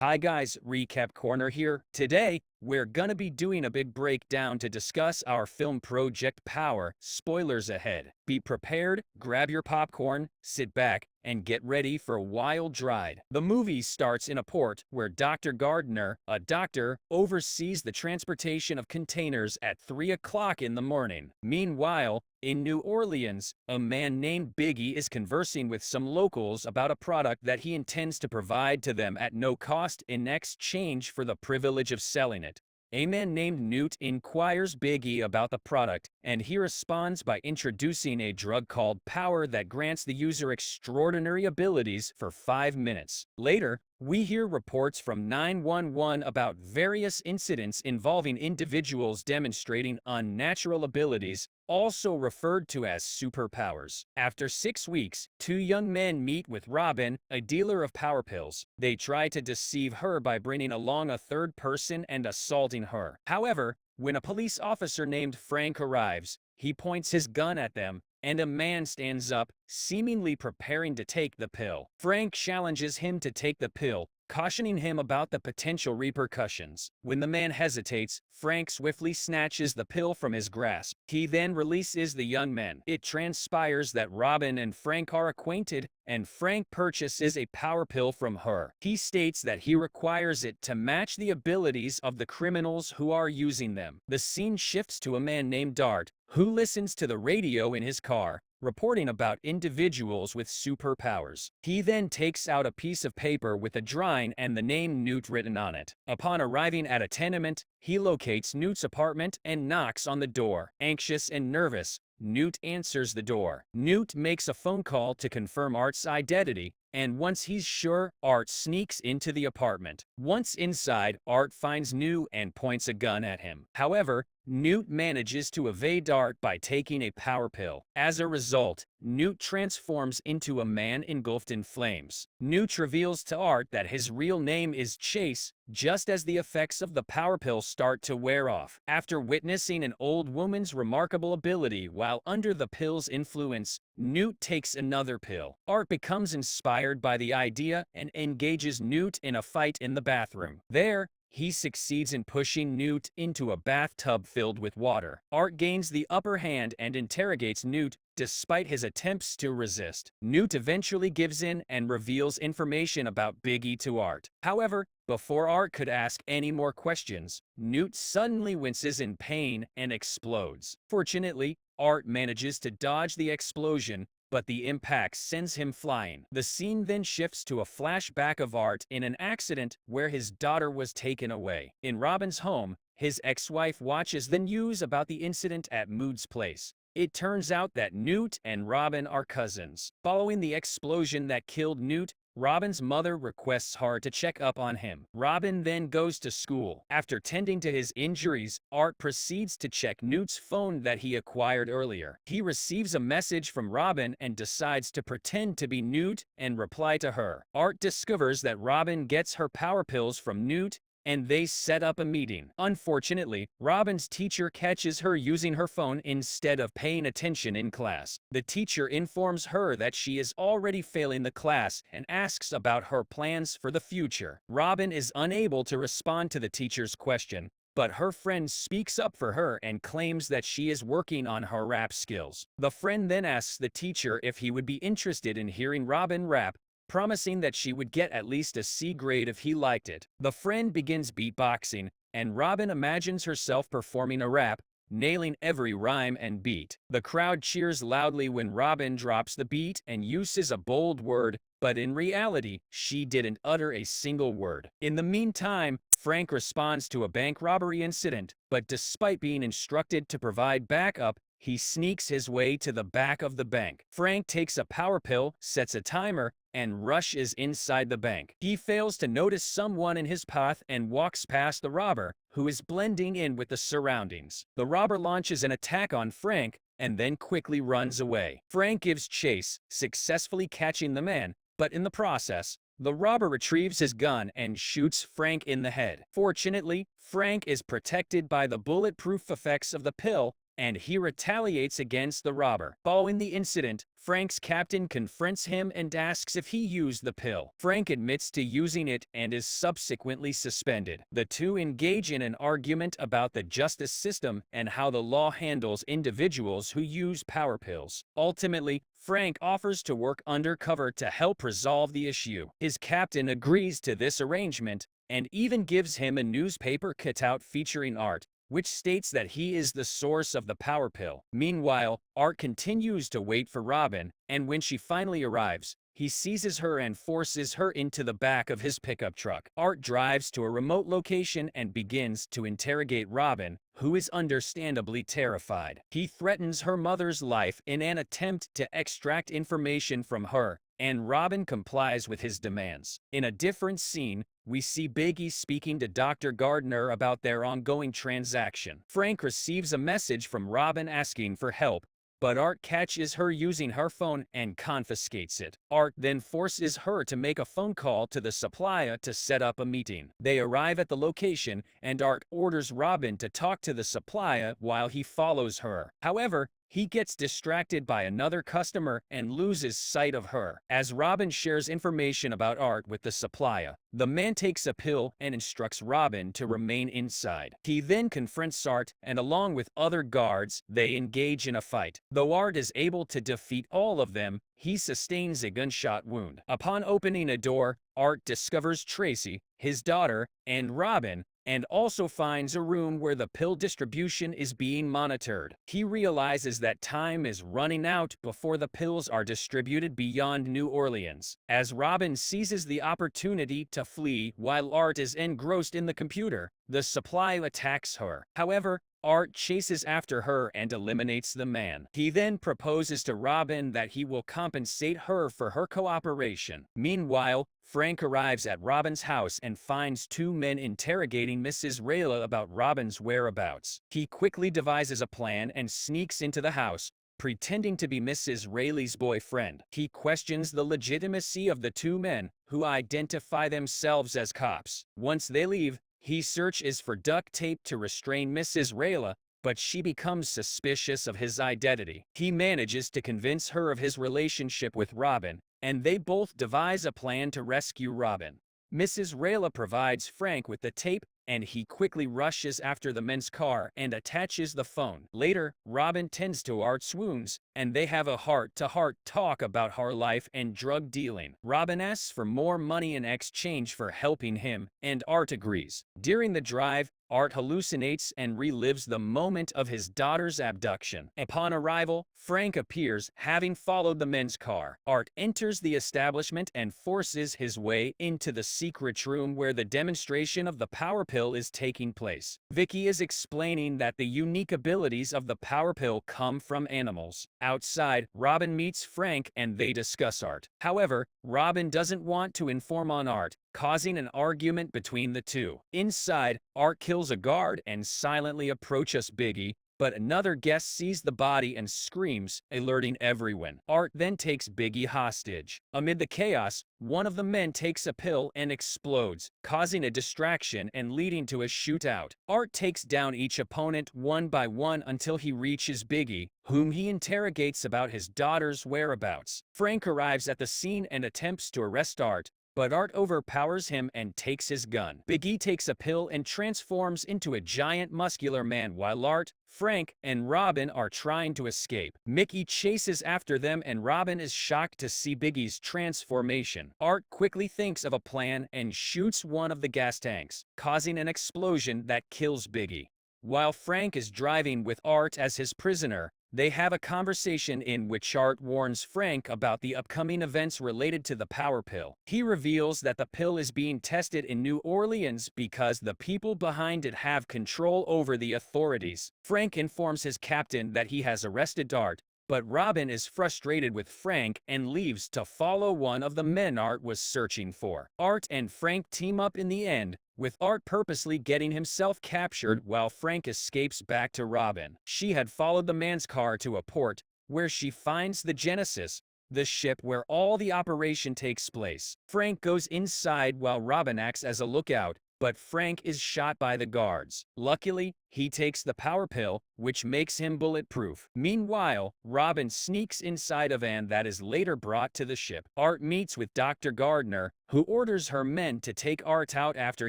Hi guys, Recap Corner here. Today, we're gonna be doing a big breakdown to discuss our film Project Power. Spoilers ahead. Be prepared, grab your popcorn, sit back, and get ready for a wild ride. The movie starts in a port where Dr. Gardner, a doctor, oversees the transportation of containers at 3 o'clock in the morning. Meanwhile, in New Orleans, a man named Biggie is conversing with some locals about a product that he intends to provide to them at no cost in exchange for the privilege of selling it. A man named Newt inquires Biggie about the product, and he responds by introducing a drug called Power that grants the user extraordinary abilities for 5 minutes. Later, we hear reports from 911 about various incidents involving individuals demonstrating unnatural abilities, also referred to as superpowers. After 6 weeks, two young men meet with Robin, a dealer of power pills. They try to deceive her by bringing along a third person and assaulting her. However, when a police officer named Frank arrives, he points his gun at them, and a man stands up, seemingly preparing to take the pill. Frank challenges him to take the pill, cautioning him about the potential repercussions. When the man hesitates, Frank swiftly snatches the pill from his grasp. He then releases the young men. It transpires that Robin and Frank are acquainted, and Frank purchases a power pill from her. He states that he requires it to match the abilities of the criminals who are using them. The scene shifts to a man named Dart, who listens to the radio in his car, reporting about individuals with superpowers. He then takes out a piece of paper with a drawing and the name Newt written on it. Upon arriving at a tenement, he locates Newt's apartment and knocks on the door. Anxious and nervous, Newt answers the door. Newt makes a phone call to confirm Art's identity, and once he's sure, Art sneaks into the apartment. Once inside, Art finds Newt and points a gun at him. However, Newt manages to evade Art by taking a power pill. As a result, Newt transforms into a man engulfed in flames. Newt reveals to Art that his real name is Chase, just as the effects of the power pill start to wear off. After witnessing an old woman's remarkable ability while under the pill's influence, Newt takes another pill. Art becomes inspired by the idea and engages Newt in a fight in the bathroom. There, he succeeds in pushing Newt into a bathtub filled with water. Art gains the upper hand and interrogates Newt, despite his attempts to resist. Newt eventually gives in and reveals information about Biggie to Art. However, before Art could ask any more questions, Newt suddenly winces in pain and explodes. Fortunately, Art manages to dodge the explosion, but the impact sends him flying. The scene then shifts to a flashback of Art in an accident where his daughter was taken away. In Robin's home, his ex-wife watches the news about the incident at Mood's place. It turns out that Newt and Robin are cousins. Following the explosion that killed Newt, Robin's mother requests her to check up on him. Robin then goes to school. After tending to his injuries, Art proceeds to check Newt's phone that he acquired earlier. He receives a message from Robin and decides to pretend to be Newt and reply to her. Art discovers that Robin gets her power pills from Newt, and they set up a meeting. Unfortunately, Robin's teacher catches her using her phone instead of paying attention in class. The teacher informs her that she is already failing the class and asks about her plans for the future. Robin is unable to respond to the teacher's question, but her friend speaks up for her and claims that she is working on her rap skills. The friend then asks the teacher if he would be interested in hearing Robin rap, promising that she would get at least a C grade if he liked it. The friend begins beatboxing, and Robin imagines herself performing a rap, nailing every rhyme and beat. The crowd cheers loudly when Robin drops the beat and uses a bold word, but in reality, she didn't utter a single word. In the meantime, Frank responds to a bank robbery incident, but despite being instructed to provide backup, he sneaks his way to the back of the bank. Frank takes a power pill, sets a timer, and rushes inside the bank. He fails to notice someone in his path and walks past the robber, who is blending in with the surroundings. The robber launches an attack on Frank and then quickly runs away. Frank gives chase, successfully catching the man, but in the process, the robber retrieves his gun and shoots Frank in the head. Fortunately, Frank is protected by the bulletproof effects of the pill, and he retaliates against the robber. Following the incident, Frank's captain confronts him and asks if he used the pill. Frank admits to using it and is subsequently suspended. The two engage in an argument about the justice system and how the law handles individuals who use power pills. Ultimately, Frank offers to work undercover to help resolve the issue. His captain agrees to this arrangement and even gives him a newspaper cutout featuring Art, which states that he is the source of the power pill. Meanwhile, Art continues to wait for Robin, and when she finally arrives, he seizes her and forces her into the back of his pickup truck. Art drives to a remote location and begins to interrogate Robin, who is understandably terrified. He threatens her mother's life in an attempt to extract information from her, and Robin complies with his demands. In a different scene, we see Biggie speaking to Dr. Gardner about their ongoing transaction. Frank receives a message from Robin asking for help, but Art catches her using her phone and confiscates it. Art then forces her to make a phone call to the supplier to set up a meeting. They arrive at the location, and Art orders Robin to talk to the supplier while he follows her. However, he gets distracted by another customer and loses sight of her. As Robin shares information about Art with the supplier, the man takes a pill and instructs Robin to remain inside. He then confronts Art, and along with other guards, they engage in a fight. Though Art is able to defeat all of them, he sustains a gunshot wound. Upon opening a door, Art discovers Tracy, his daughter, and Robin, and also finds a room where the pill distribution is being monitored. He realizes that time is running out before the pills are distributed beyond New Orleans. As Robin seizes the opportunity to flee while Art is engrossed in the computer, the supply attacks her. However, Art chases after her and eliminates the man. He then proposes to Robin that he will compensate her for her cooperation. Meanwhile, Frank arrives at Robin's house and finds two men interrogating Mrs. Rayla about Robin's whereabouts. He quickly devises a plan and sneaks into the house, pretending to be Mrs. Rayleigh's boyfriend. He questions the legitimacy of the two men, who identify themselves as cops. Once they leave, he searches for duct tape to restrain Mrs. Rayla, but she becomes suspicious of his identity. He manages to convince her of his relationship with Robin, and they both devise a plan to rescue Robin. Mrs. Rayla provides Frank with the tape, and he quickly rushes after the men's car and attaches the phone. Later, Robin tends to Art's wounds, and they have a heart-to-heart talk about her life and drug dealing. Robin asks for more money in exchange for helping him, and Art agrees. During the drive, Art hallucinates and relives the moment of his daughter's abduction. Upon arrival, Frank appears, having followed the men's car. Art enters the establishment and forces his way into the secret room where the demonstration of the power pill is taking place. Vicky is explaining that the unique abilities of the power pill come from animals. Outside, Robin meets Frank and they discuss Art. However, Robin doesn't want to inform on Art, causing an argument between the two. Inside, Art kills a guard and silently approaches Biggie, but another guest sees the body and screams, alerting everyone. Art then takes Biggie hostage. Amid the chaos, one of the men takes a pill and explodes, causing a distraction and leading to a shootout. Art takes down each opponent one by one until he reaches Biggie, whom he interrogates about his daughter's whereabouts. Frank arrives at the scene and attempts to arrest Art, but Art overpowers him and takes his gun. Biggie takes a pill and transforms into a giant muscular man while Art, Frank, and Robin are trying to escape. Mickey chases after them and Robin is shocked to see Biggie's transformation. Art quickly thinks of a plan and shoots one of the gas tanks, causing an explosion that kills Biggie. While Frank is driving with Art as his prisoner, they have a conversation in which Art warns Frank about the upcoming events related to the power pill. He reveals that the pill is being tested in New Orleans because the people behind it have control over the authorities. Frank informs his captain that he has arrested Art, but Robin is frustrated with Frank and leaves to follow one of the men Art was searching for. Art and Frank team up in the end, with Art purposely getting himself captured while Frank escapes back to Robin. She had followed the man's car to a port, where she finds the Genesis, the ship where all the operation takes place. Frank goes inside while Robin acts as a lookout, but Frank is shot by the guards. Luckily, He takes the power pill, which makes him bulletproof. Meanwhile, Robin sneaks inside a van that is later brought to the ship. Art meets with Dr. Gardner, who orders her men to take Art out after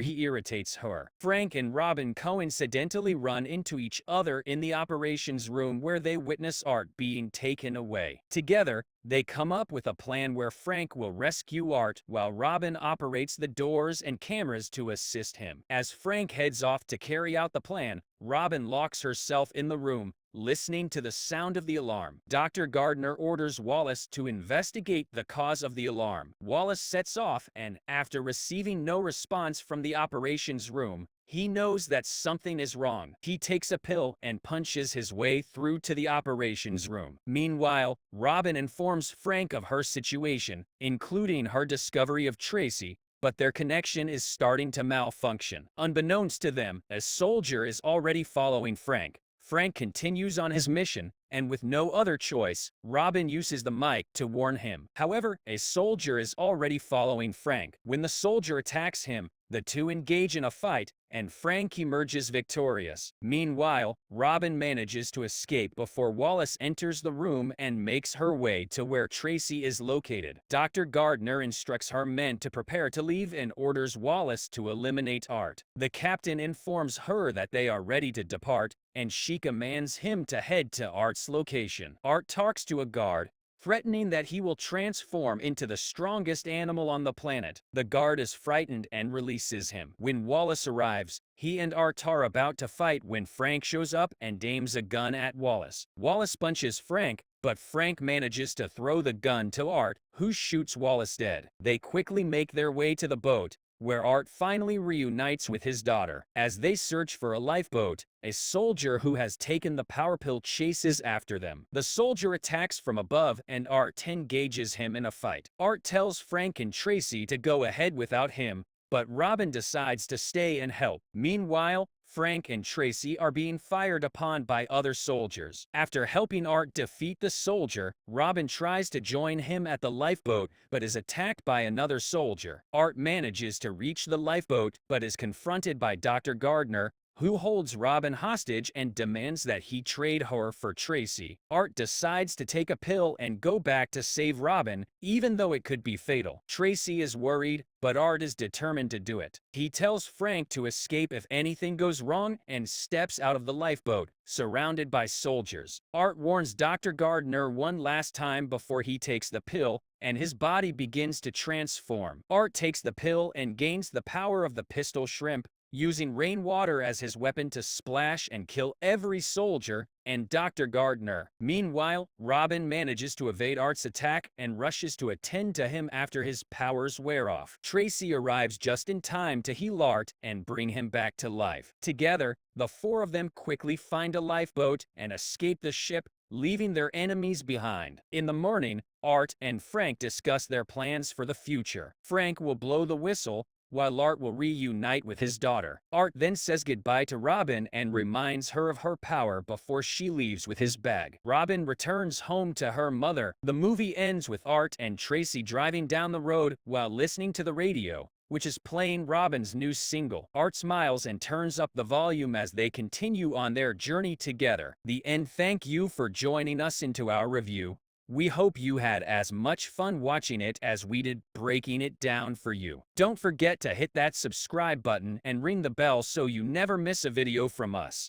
he irritates her. Frank and Robin coincidentally run into each other in the operations room where they witness Art being taken away. Together, they come up with a plan where Frank will rescue Art while Robin operates the doors and cameras to assist him. As Frank heads off to carry out the plan, Robin locks herself in the room, listening to the sound of the alarm. Dr. Gardner orders Wallace to investigate the cause of the alarm. Wallace sets off, and after receiving no response from the operations room, he knows that something is wrong. He takes a pill and punches his way through to the operations room. Meanwhile, Robin informs Frank of her situation, including her discovery of Tracy, but their connection is starting to malfunction. Unbeknownst to them, a soldier is already following Frank. Frank continues on his mission, and with no other choice, Robin uses the mic to warn him. However, a soldier is already following Frank. When the soldier attacks him, the two engage in a fight, and Frank emerges victorious. Meanwhile, Robin manages to escape before Wallace enters the room and makes her way to where Tracy is located. Dr. Gardner instructs her men to prepare to leave and orders Wallace to eliminate Art. The captain informs her that they are ready to depart, and she commands him to head to Art's location. Art talks to a guard, threatening that he will transform into the strongest animal on the planet. The guard is frightened and releases him. When Wallace arrives, he and Art are about to fight when Frank shows up and aims a gun at Wallace. Wallace punches Frank, but Frank manages to throw the gun to Art, who shoots Wallace dead. They quickly make their way to the boat, where Art finally reunites with his daughter. As they search for a lifeboat, a soldier who has taken the power pill chases after them. The soldier attacks from above and Art engages him in a fight. Art tells Frank and Tracy to go ahead without him, but Robin decides to stay and help. Meanwhile, Frank and Tracy are being fired upon by other soldiers. After helping Art defeat the soldier, Robin tries to join him at the lifeboat but is attacked by another soldier. Art manages to reach the lifeboat but is confronted by Dr. Gardner, who holds Robin hostage and demands that he trade her for Tracy. Art decides to take a pill and go back to save Robin, even though it could be fatal. Tracy is worried, but Art is determined to do it. He tells Frank to escape if anything goes wrong and steps out of the lifeboat, surrounded by soldiers. Art warns Dr. Gardner one last time before he takes the pill, and his body begins to transform. Art takes the pill and gains the power of the pistol shrimp, using rainwater as his weapon to splash and kill every soldier and Dr. Gardner. Meanwhile, Robin manages to evade Art's attack and rushes to attend to him after his powers wear off. Tracy arrives just in time to heal Art and bring him back to life. Together, the four of them quickly find a lifeboat and escape the ship, leaving their enemies behind. In the morning, Art and Frank discuss their plans for the future. Frank will blow the whistle, while Art will reunite with his daughter. Art then says goodbye to Robin and reminds her of her power before she leaves with his bag. Robin returns home to her mother. The movie ends with Art and Tracy driving down the road while listening to the radio, which is playing Robin's new single. Art smiles and turns up the volume as they continue on their journey together. The end. Thank you for joining us into our review. We hope you had as much fun watching it as we did breaking it down for you. Don't forget to hit that subscribe button and ring the bell so you never miss a video from us.